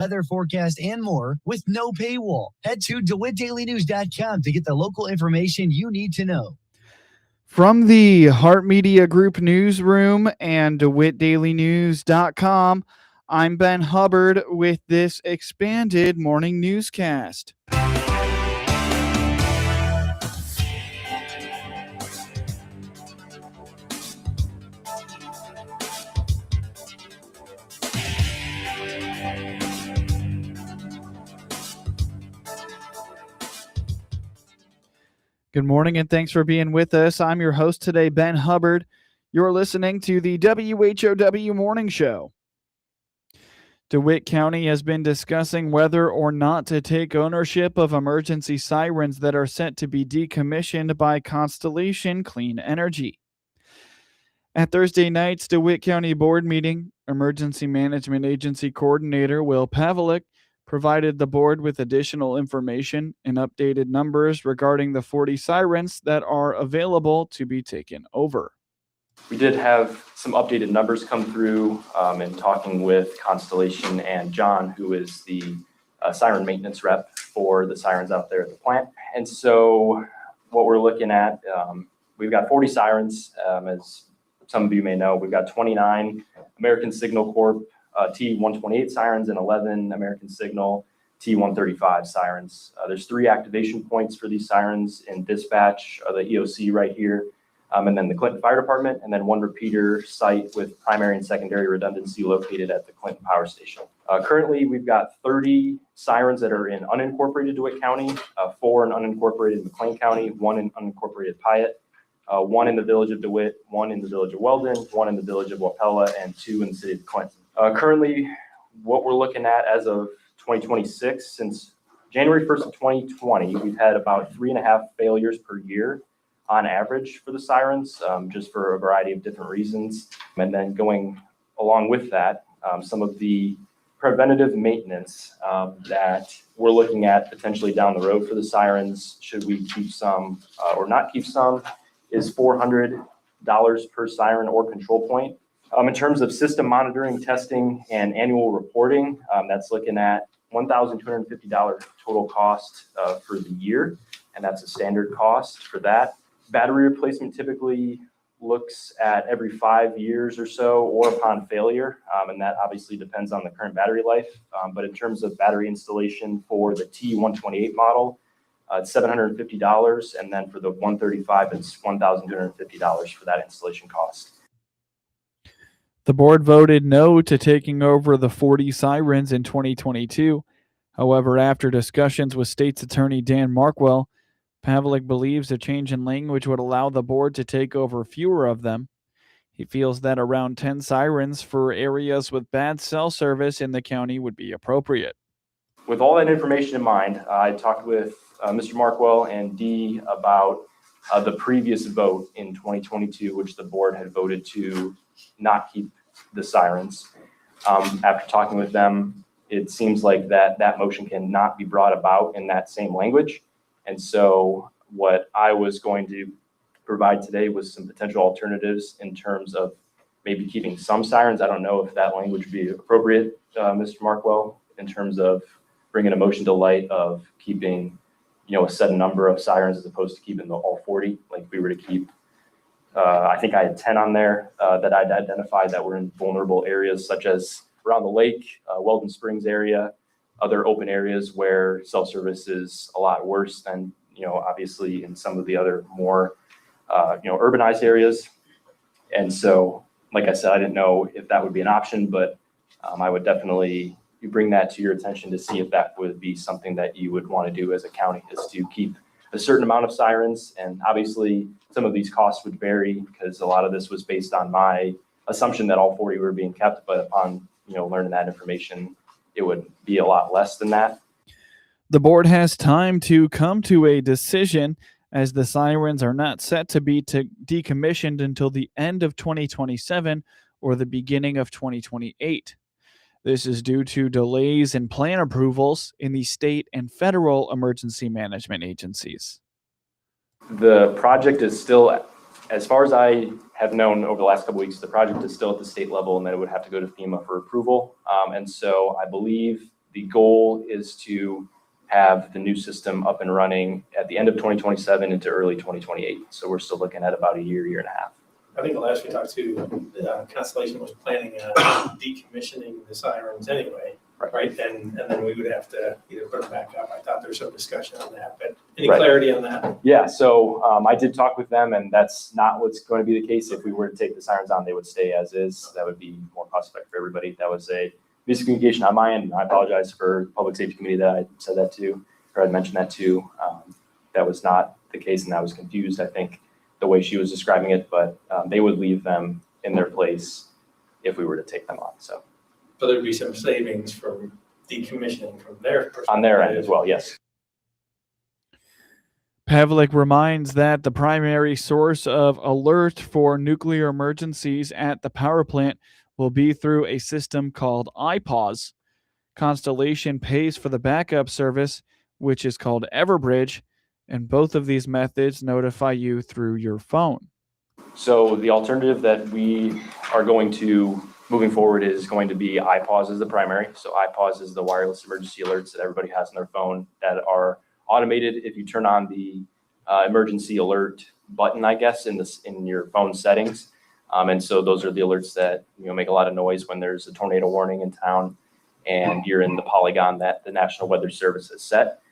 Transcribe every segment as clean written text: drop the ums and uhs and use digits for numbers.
weather forecast, and more with no paywall. Head to DeWittDailyNews.com to get the local information you need to know. From the Heart Media Group newsroom and DeWittDailyNews.com, I'm Ben Hubbard with this expanded morning newscast. Good morning and thanks for being with us. I'm your host today, Ben Hubbard. You're listening to the WHOW Morning Show. DeWitt County has been discussing whether or not to take ownership of emergency sirens that are set to be decommissioned by Constellation Clean Energy. At Thursday night's DeWitt County Board meeting, Emergency Management Agency Coordinator Will Pavlik provided the board with additional information and updated numbers regarding the 40 sirens that are available to be taken over. We did have some updated numbers come through in talking with Constellation and John, who is the siren maintenance rep for the sirens out there at the plant. And so what we're looking at, we've got 40 sirens. As some of you may know, we've got 29 American Signal Corp T128 sirens and 11 American Signal T135 sirens. There's 3 activation points for these sirens in dispatch, the EOC right here, and then the Clinton Fire Department, and then 1 repeater site with primary and secondary redundancy located at the Clinton Power Station. Currently, we've got 30 sirens that are in unincorporated DeWitt County, 4 in unincorporated McLean County, 1 in unincorporated Piatt, 1 in the village of DeWitt, 1 in the village of Weldon, 1 in the village of Wapella, and 2 in the city of Clinton. Currently, what we're looking at as of 2026, since January 1st of 2020, we've had about 3.5 failures per year on average for the sirens, just for a variety of different reasons. And then going along with that, some of the preventative maintenance that we're looking at potentially down the road for the sirens, should we keep some or not keep some, is $400 per siren or control point. In terms of system monitoring, testing, and annual reporting, that's looking at $1,250 total cost for the year, and that's a standard cost for that. Battery replacement typically looks at every 5 years or so or upon failure, and that obviously depends on the current battery life. But in terms of battery installation for the T128 model, it's $750, and then for the 135, it's $1,250 for that installation cost. The board voted no to taking over the 40 sirens in 2022. However, after discussions with State's Attorney Dan Markwell, Pavlik believes a change in language would allow the board to take over fewer of them. He feels that around 10 sirens for areas with bad cell service in the county would be appropriate. With all that information in mind, I talked with Mr. Markwell and Dee about the previous vote in 2022, which the board had voted to not keep the sirens. After talking with them, it seems like that motion cannot be brought about in that same language. And so what I was going to provide today was some potential alternatives in terms of maybe keeping some sirens. I don't know if that language would be appropriate, Mr. Markwell, in terms of bringing a motion to light of keeping, a set number of sirens as opposed to keeping all 40, like we were to keep. I think I had 10 on there that I'd identified that were in vulnerable areas, such as around the lake, Weldon Springs area, other open areas where cell service is a lot worse than, obviously in some of the other more, urbanized areas. And so, like I said, I didn't know if that would be an option, but I would definitely bring that to your attention to see if that would be something that you would want to do as a county, is to keep a certain amount of sirens. And obviously some of these costs would vary because a lot of this was based on my assumption that all 40 were being kept, but upon, learning that information, it would be a lot less than that. The board has time to come to a decision, as the sirens are not set to be decommissioned until the end of 2027 or the beginning of 2028. This is due to delays in plan approvals in the state and federal emergency management agencies. The project is still, as far as I have known over the last couple of weeks, the project is still at the state level, and then it would have to go to FEMA for approval. And so I believe The goal is to have the new system up and running at the end of 2027 into early 2028. So we're still looking at about a year and a half. I think the last we talked to, Constellation was planning on decommissioning the Sirens anyway, right? And then we would have to either put them back up. I thought there was some discussion on that, but any clarity on that? Yeah, so I did talk with them, and that's not what's going to be the case. If we were to take the Sirens on, they would stay as is. That would be more cost effective for everybody. That was a miscommunication on my end, and I apologize for the Public Safety Committee that I said that to, or I'd mentioned that to. That was not the case, and I was confused, I think, the way she was describing it, but they would leave them in their place if we were to take them on. So there'd be some savings from decommissioning from their perspective. On their end as well, yes. Pavlik reminds that the primary source of alert for nuclear emergencies at the power plant will be through a system called iPause. Constellation pays for the backup service, which is called Everbridge, and both of these methods notify you through your phone. So the alternative that we are going to, moving forward, is going to be iPause as the primary. So iPause is the wireless emergency alerts that everybody has on their phone that are automated. If you turn on the emergency alert button, I guess, in your phone settings. And so those are the alerts that make a lot of noise when there's a tornado warning in town and you're in the polygon that the National Weather Service has set.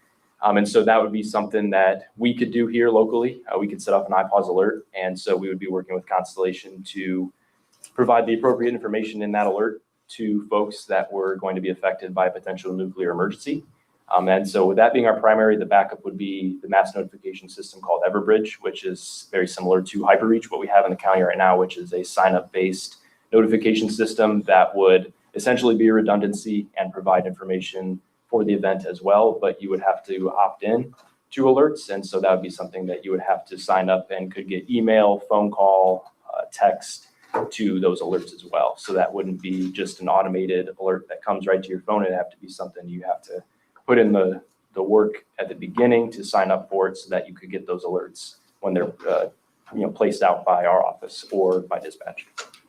And so that would be something that we could do here locally. We could set up an iPause alert. And so we would be working with Constellation to provide the appropriate information in that alert to folks that were going to be affected by a potential nuclear emergency. And so with that being our primary, the backup would be the mass notification system called Everbridge, which is very similar to HyperReach, what we have in the county right now, which is a sign-up based notification system that would essentially be a redundancy and provide information for the event as well, but you would have to opt in to alerts. And so that would be something that you would have to sign up and could get email, phone call, text to those alerts as well. So that wouldn't be just an automated alert that comes right to your phone. It'd have to be something you have to put in the work at the beginning to sign up for it so that you could get those alerts when they're placed out by our office or by dispatch.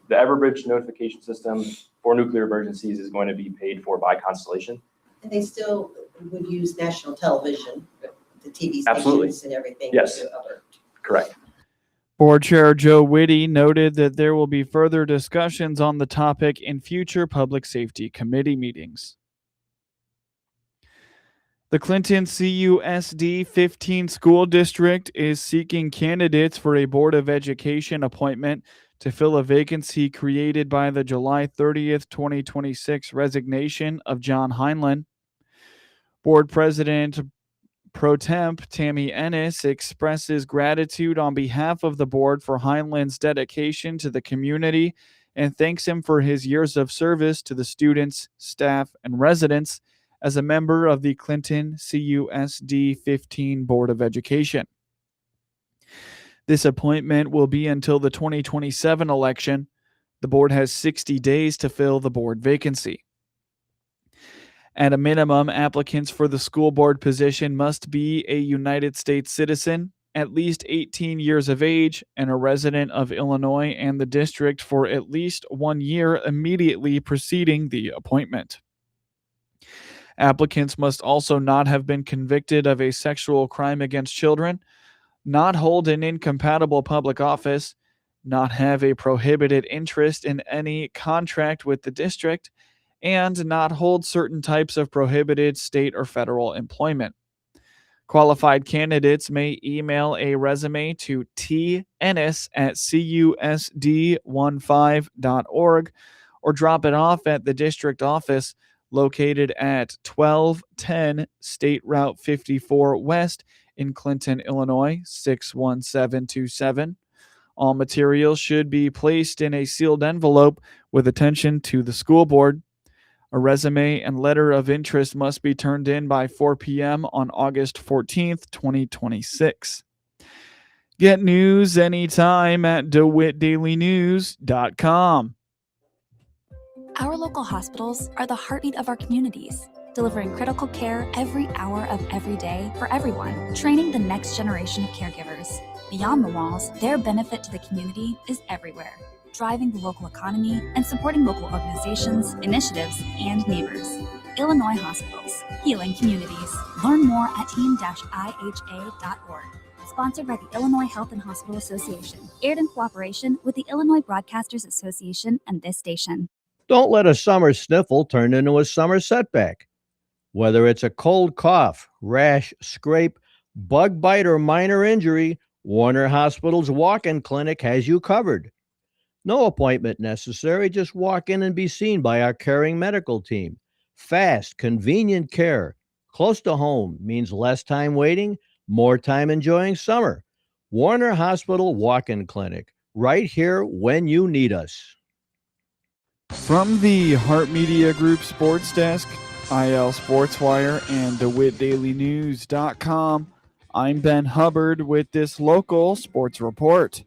The Everbridge notification system for nuclear emergencies is going to be paid for by Constellation. And they still would use national television, the TV Absolutely. stations and everything. Yes. To alert. Correct. Board Chair Joe Whitty noted that there will be further discussions on the topic in future Public Safety Committee meetings. The Clinton CUSD 15 School District is seeking candidates for a Board of Education appointment to fill a vacancy created by the July 30th, 2026 resignation of John Heinlein. Board President Pro Temp Tammy Ennis expresses gratitude on behalf of the board for Heinlein's dedication to the community and thanks him for his years of service to the students, staff, and residents as a member of the Clinton CUSD 15 Board of Education. This appointment will be until the 2027 election. The board has 60 days to fill the board vacancy. At a minimum, applicants for the school board position must be a United States citizen, at least 18 years of age, and a resident of Illinois and the district for at least 1 year immediately preceding the appointment. Applicants must also not have been convicted of a sexual crime against children, not hold an incompatible public office, not have a prohibited interest in any contract with the district, and not hold certain types of prohibited state or federal employment. Qualified candidates may email a resume to tennis@cusd15.org or drop it off at the district office located at 1210 State Route 54 West in Clinton, Illinois, 61727. All materials should be placed in a sealed envelope with attention to the school board. A resume and letter of interest must be turned in by 4 p.m. on August 14th, 2026. Get news anytime at DeWittDailyNews.com. Our local hospitals are the heartbeat of our communities, delivering critical care every hour of every day for everyone, training the next generation of caregivers. Beyond the walls, their benefit to the community is everywhere. driving the local economy and supporting local organizations, initiatives, and neighbors. Illinois Hospitals, healing communities. Learn more at team-iha.org. Sponsored by the Illinois Health and Hospital Association. Aired in cooperation with the Illinois Broadcasters Association and this station. Don't let a summer sniffle turn into a summer setback. Whether it's a cold cough, rash, scrape, bug bite, or minor injury, Warner Hospital's walk-in clinic has you covered. No appointment necessary. Just walk in and be seen by our caring medical team. Fast, convenient care. Close to home means less time waiting, more time enjoying summer. Warner Hospital Walk-in Clinic. Right here when you need us. From the Hart Media Group Sports Desk, IL Sportswire, and DeWittDailyNews.com, I'm Ben Hubbard with this local sports report.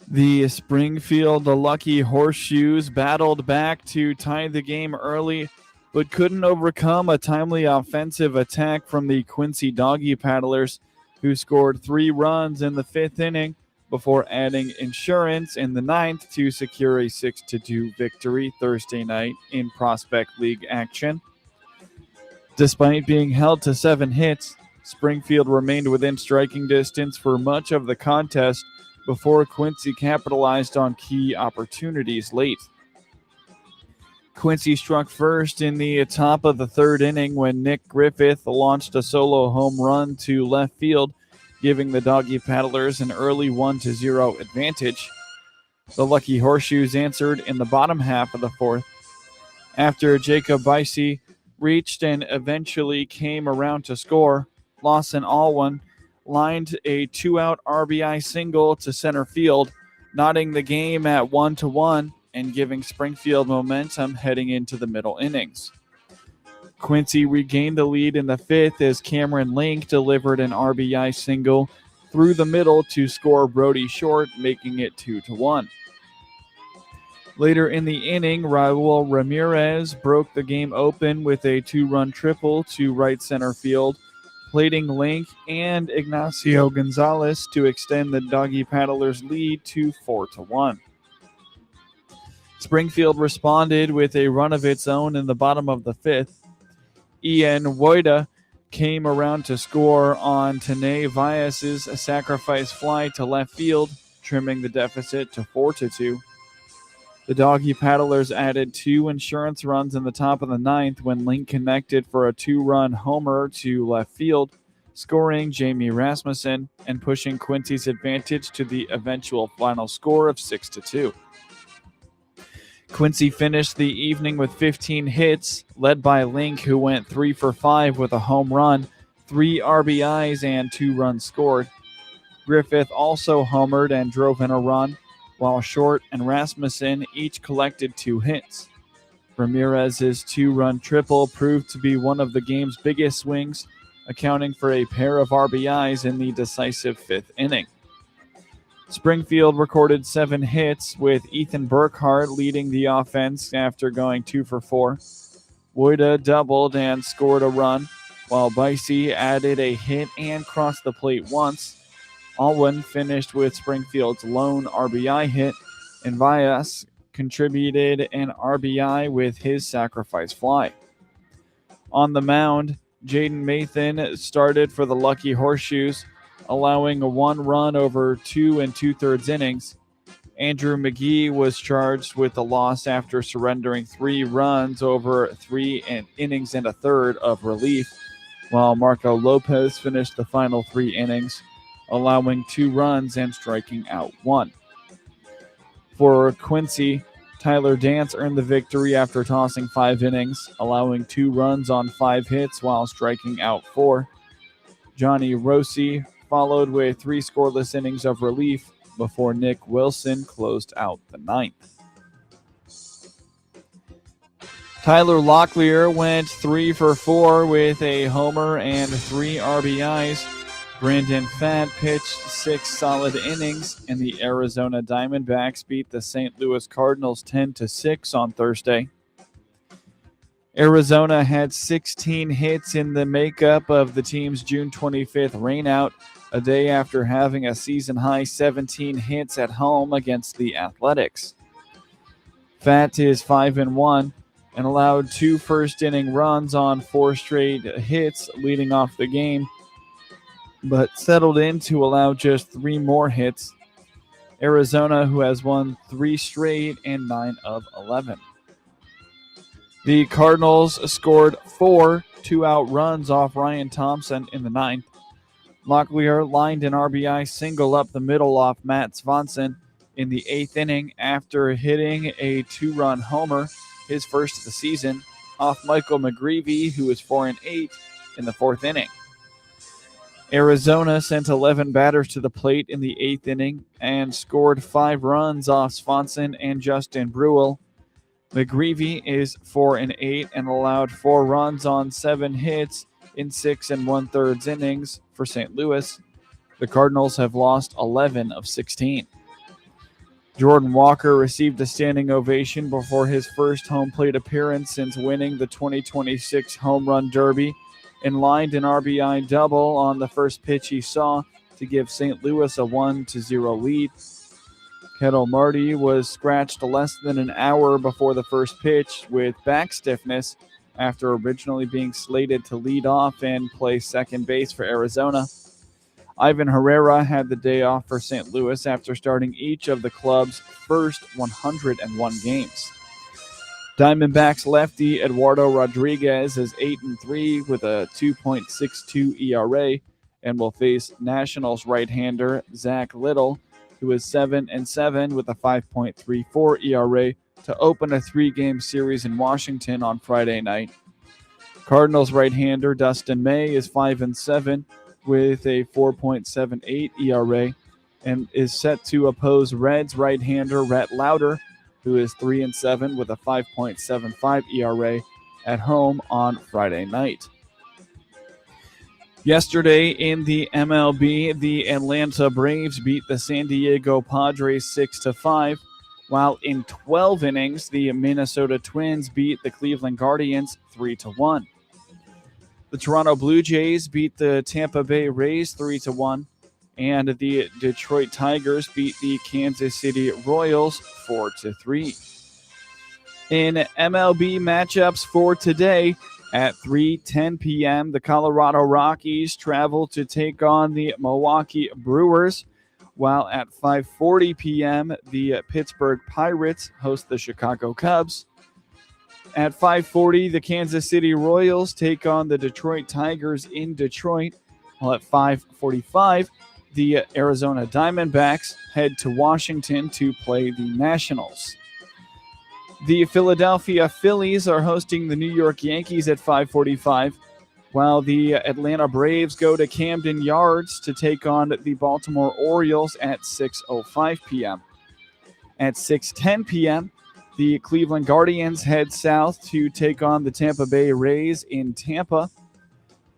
The Springfield Lucky Horseshoes battled back to tie the game early, but couldn't overcome a timely offensive attack from the Quincy Doggy Paddlers, who scored 3 runs in the 5th inning before adding insurance in the 9th to secure a 6-2 victory Thursday night in Prospect League action. Despite being held to 7 hits, Springfield remained within striking distance for much of the contest before Quincy capitalized on key opportunities late. Quincy struck first in the top of the 3rd inning when Nick Griffith launched a solo home run to left field, giving the Doggy Paddlers an early 1-0 advantage. The Lucky Horseshoes answered in the bottom half of the 4th. After Jacob Bicey reached and eventually came around to score, Lawson Alwyn lined a 2-out RBI single to center field, knotting the game at 1-1 and giving Springfield momentum heading into the middle innings. Quincy regained the lead in the 5th as Cameron Link delivered an RBI single through the middle to score Brody short, making it 2-1. Later in the inning, Raul Ramirez broke the game open with a 2-run triple to right center field, plating Link and Ignacio Gonzalez to extend the Doggy Paddlers' lead to 4-1. Springfield responded with a run of its own in the bottom of the 5th. Ian Woida came around to score on Tane Vias's sacrifice fly to left field, trimming the deficit to 4-2. The Doggy Paddlers added 2 insurance runs in the top of the 9th when Link connected for a 2-run homer to left field, scoring Jamie Rasmussen and pushing Quincy's advantage to the eventual final score of 6-2. Quincy finished the evening with 15 hits, led by Link, who went 3 for 5 with a home run, 3 RBIs, and 2 runs scored. Griffith also homered and drove in a run, while Short and Rasmussen each collected 2 hits. Ramirez's 2-run triple proved to be one of the game's biggest swings, accounting for a pair of RBIs in the decisive 5th inning. Springfield recorded 7 hits, with Ethan Burkhart leading the offense after going 2 for 4. Woida doubled and scored a run, while Bicey added a hit and crossed the plate once. Alwyn finished with Springfield's lone RBI hit, and Vias contributed an RBI with his sacrifice fly. On the mound, Jaden Mathan started for the Lucky Horseshoes, allowing a 1 run over 2 2/3 innings. Andrew McGee was charged with the loss after surrendering 3 runs over 3 innings and a third of relief, while Marco Lopez finished the final 3 innings, allowing 2 runs and striking out 1. For Quincy, Tyler Dance earned the victory after tossing 5 innings, allowing 2 runs on 5 hits while striking out 4. Johnny Rossi followed with 3 scoreless innings of relief before Nick Wilson closed out the 9th. Tyler Locklear went 3 for 4 with a homer and 3 RBIs. Brandon Pfaadt pitched 6 solid innings, and the Arizona Diamondbacks beat the St. Louis Cardinals 10-6 on Thursday. Arizona had 16 hits in the makeup of the team's June 25th rainout, a day after having a season-high 17 hits at home against the Athletics. Pfaadt is 5-1 and allowed 2 first-inning runs on 4 straight hits leading off the game, but settled in to allow just 3 more hits. Arizona, who has won 3 straight and 9 of 11. The Cardinals scored 4 2-out runs off Ryan Thompson in the 9th. Locklear lined an RBI single up the middle off Matt Swanson in the 8th inning after hitting a 2-run homer, his first of the season, off Michael McGreevy, who was 4-8 in the 4th inning. Arizona sent 11 batters to the plate in the 8th inning and scored 5 runs off Swanson and Justin Brewell. McGreevy is 4-8 and allowed 4 runs on 7 hits in 6 1/3 innings for St. Louis. The Cardinals have lost 11 of 16. Jordan Walker received a standing ovation before his first home plate appearance since winning the 2026 Home Run Derby and lined an RBI double on the first pitch he saw to give St. Louis a 1-0 lead. Kettle Marty was scratched less than an hour before the first pitch with back stiffness after originally being slated to lead off and play second base for Arizona. Ivan Herrera had the day off for St. Louis after starting each of the club's first 101 games. Diamondbacks lefty Eduardo Rodriguez is 8-3 with a 2.62 ERA and will face Nationals right-hander Zach Little, who is 7-7 with a 5.34 ERA to open a 3-game series in Washington on Friday night. Cardinals right-hander Dustin May is 5-7 with a 4.78 ERA and is set to oppose Reds right-hander Rhett Lauder, who is 3-7 with a 5.75 ERA at home on Friday night. Yesterday in the MLB, the Atlanta Braves beat the San Diego Padres 6-5, while in 12 innings, the Minnesota Twins beat the Cleveland Guardians 3-1. The Toronto Blue Jays beat the Tampa Bay Rays 3-1, and the Detroit Tigers beat the Kansas City Royals 4-3. In MLB matchups for today, at 3:10 p.m., the Colorado Rockies travel to take on the Milwaukee Brewers, while at 5:40 p.m., the Pittsburgh Pirates host the Chicago Cubs. At 5:40, the Kansas City Royals take on the Detroit Tigers in Detroit, while at 5:45, the Arizona Diamondbacks head to Washington to play the Nationals. The Philadelphia Phillies are hosting the New York Yankees at 5:45, while the Atlanta Braves go to Camden Yards to take on the Baltimore Orioles at 6:05 p.m. At 6:10 p.m., the Cleveland Guardians head south to take on the Tampa Bay Rays in Tampa,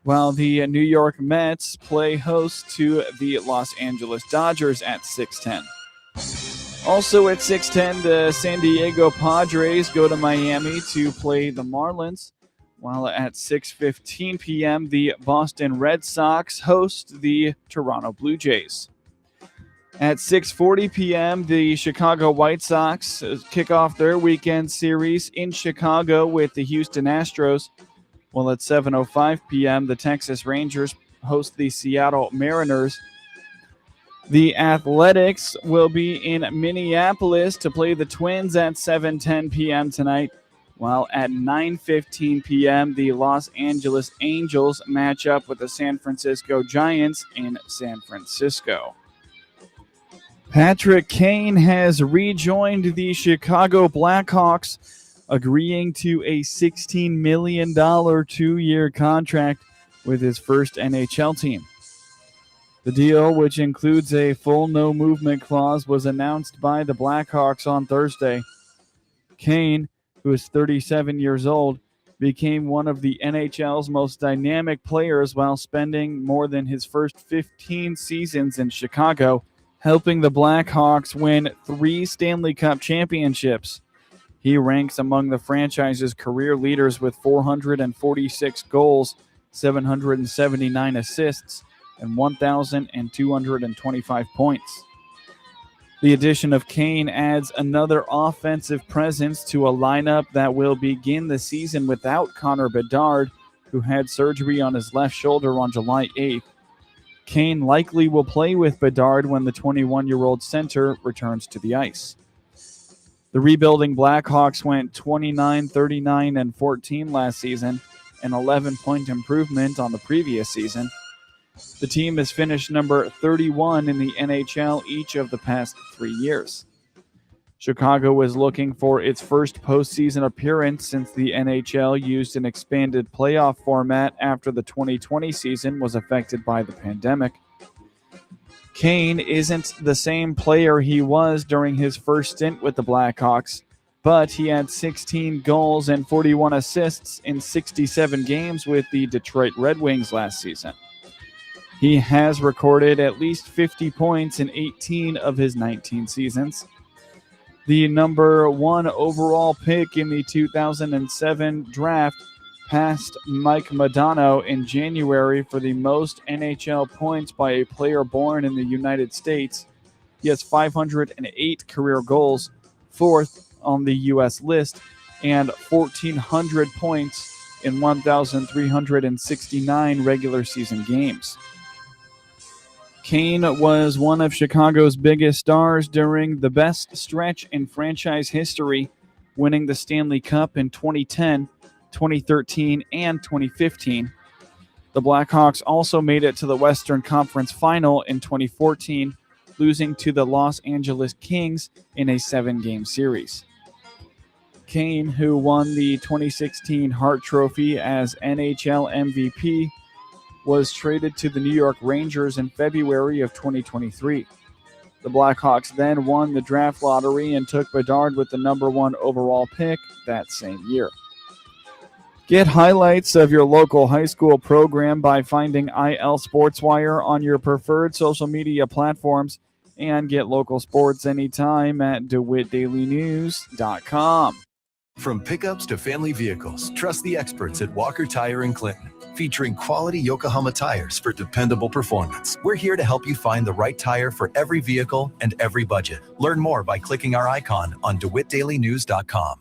while the New York Mets play host to the Los Angeles Dodgers at 6:10. Also at 6:10, the San Diego Padres go to Miami to play the Marlins, while at 6:15 p.m., the Boston Red Sox host the Toronto Blue Jays. At 6:40 p.m., the Chicago White Sox kick off their weekend series in Chicago with the Houston Astros, while at 7:05 p.m., the Texas Rangers host the Seattle Mariners. The Athletics will be in Minneapolis to play the Twins at 7:10 p.m. tonight, while at 9:15 p.m., the Los Angeles Angels match up with the San Francisco Giants in San Francisco. Patrick Kane has rejoined the Chicago Blackhawks, agreeing to a $16 million 2-year contract with his first NHL team. The deal, which includes a full no-movement clause, was announced by the Blackhawks on Thursday. Kane, who is 37 years old, became one of the NHL's most dynamic players while spending more than his first 15 seasons in Chicago, helping the Blackhawks win 3 Stanley Cup championships. He ranks among the franchise's career leaders with 446 goals, 779 assists, and 1,225 points. The addition of Kane adds another offensive presence to a lineup that will begin the season without Connor Bedard, who had surgery on his left shoulder on July 8th. Kane likely will play with Bedard when the 21-year-old center returns to the ice. The rebuilding Blackhawks went 29, 39, and 14 last season, an 11-point improvement on the previous season. The team has finished number 31 in the NHL each of the past 3 years. Chicago is looking for its first postseason appearance since the NHL used an expanded playoff format after the 2020 season was affected by the pandemic. Kane isn't the same player he was during his first stint with the Blackhawks, but he had 16 goals and 41 assists in 67 games with the Detroit Red Wings last season. He has recorded at least 50 points in 18 of his 19 seasons. The number 1 overall pick in the 2007 draft passed Mike Modano in January for the most NHL points by a player born in the United States. He has 508 career goals, 4th on the U.S. list, and 1,400 points in 1,369 regular season games. Kane was one of Chicago's biggest stars during the best stretch in franchise history, winning the Stanley Cup in 2010, 2013, and 2015. The Blackhawks also made it to the Western Conference Final in 2014, losing to the Los Angeles Kings in a 7-game series. Kane, who won the 2016 Hart Trophy as NHL MVP, was traded to the New York Rangers in February of 2023. The Blackhawks then won the draft lottery and took Bedard with the number 1 overall pick that same year. Get highlights of your local high school program by finding IL SportsWire on your preferred social media platforms, and get local sports anytime at DeWittDailyNews.com. From pickups to family vehicles, trust the experts at Walker Tire in Clinton. Featuring quality Yokohama tires for dependable performance. We're here to help you find the right tire for every vehicle and every budget. Learn more by clicking our icon on DeWittDailyNews.com.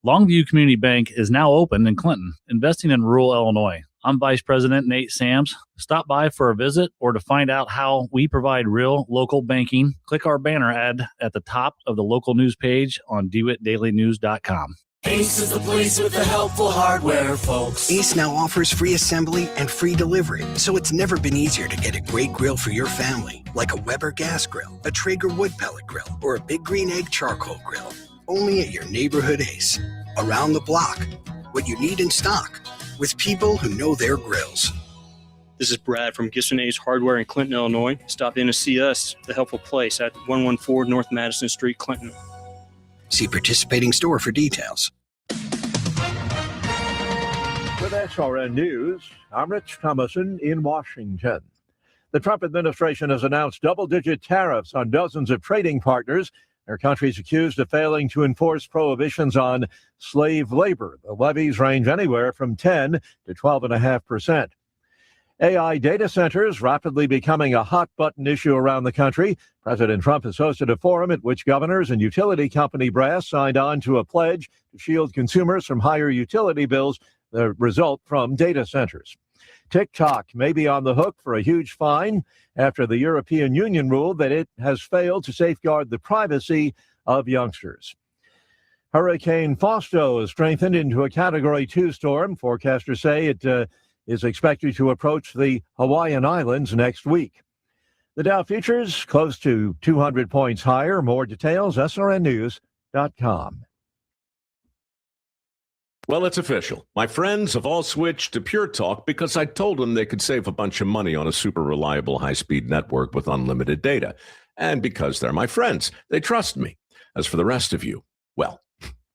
Longview Community Bank is now open in Clinton, investing in rural Illinois. I'm Vice President Nate Sams. Stop by for a visit or to find out how we provide real local banking. Click our banner ad at the top of the local news page on DeWittDailyNews.com. Ace is the place with the helpful hardware, folks. Ace now offers free assembly and free delivery, so it's never been easier to get a great grill for your family, like a Weber gas grill, a Traeger wood pellet grill, or a Big Green Egg charcoal grill. Only at your neighborhood Ace. Around the block. What you need in stock. With people who know their grills. This is Brad from Gibson Ace Hardware in Clinton, Illinois. Stop in to see us, The Helpful Place, at 114 North Madison Street, Clinton. See participating store for details. With SRN News, I'm Rich Thomason in Washington. The Trump administration has announced double-digit tariffs on dozens of trading partners. Their countries accused of failing to enforce prohibitions on slave labor. The levies range anywhere from 10 to 12.5%. AI data centers rapidly becoming a hot-button issue around the country. President Trump has hosted a forum at which governors and utility company brass signed on to a pledge to shield consumers from higher utility bills, the result from data centers. TikTok may be on the hook for a huge fine after the European Union ruled that it has failed to safeguard the privacy of youngsters. Hurricane Fausto has strengthened into a Category 2 storm. Forecasters say it is expected to approach the Hawaiian Islands next week. The Dow futures close to 200 points higher. More details, srnnews.com. Well, it's official. My friends have all switched to Pure Talk because I told them they could save a bunch of money on a super reliable high-speed network with unlimited data. And because they're my friends, they trust me. As for the rest of you, well,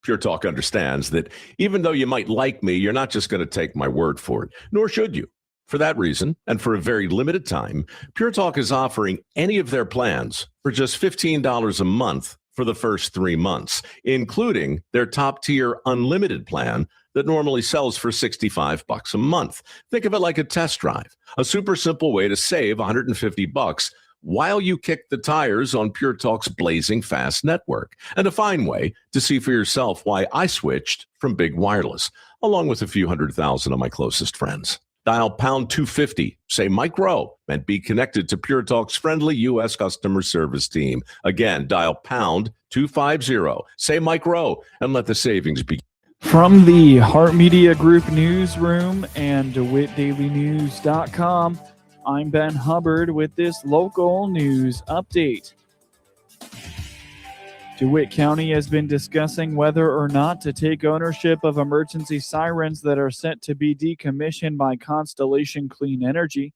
Pure Talk understands that even though you might like me, you're not just going to take my word for it, nor should you. For that reason, and for a very limited time, Pure Talk is offering any of their plans for just $15 a month for the first 3 months, including their top-tier unlimited plan that normally sells for $65 a month. Think of it like a test drive, a super simple way to save $150 while you kick the tires on Pure Talk's blazing fast network, and a fine way to see for yourself why I switched from big wireless, along with a few 100,000 of my closest friends. Dial pound 250, say Mike Rowe, and be connected to Pure Talk's friendly U.S. customer service team. Again, dial pound 250, say Mike Rowe, and let the savings begin. From the Heart Media Group newsroom and DeWittDailyNews.com, I'm Ben Hubbard with this local news update. DeWitt County has been discussing whether or not to take ownership of emergency sirens that are set to be decommissioned by Constellation Clean Energy.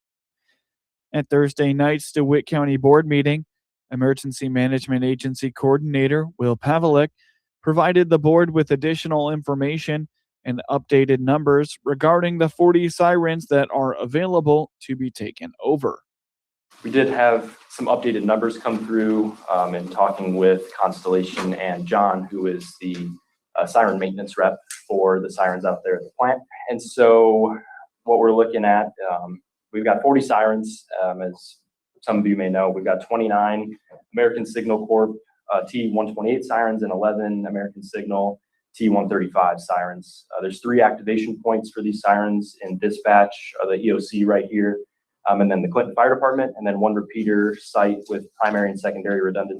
At Thursday night's DeWitt County Board meeting, Emergency Management Agency Coordinator Will Pavlik provided the board with additional information and updated numbers regarding the 40 sirens that are available to be taken over. We did have some updated numbers come through in talking with Constellation and John, who is the siren maintenance rep for the sirens out there at the plant. And so what we're looking at, we've got 40 sirens, as some of you may know. We've got 29 American Signal Corp T128 sirens and 11 American Signal T135 sirens. There's 3 activation points for these sirens in dispatch, the EOC right here, and then the Clinton Fire Department, and then 1 repeater site with primary and secondary redundancy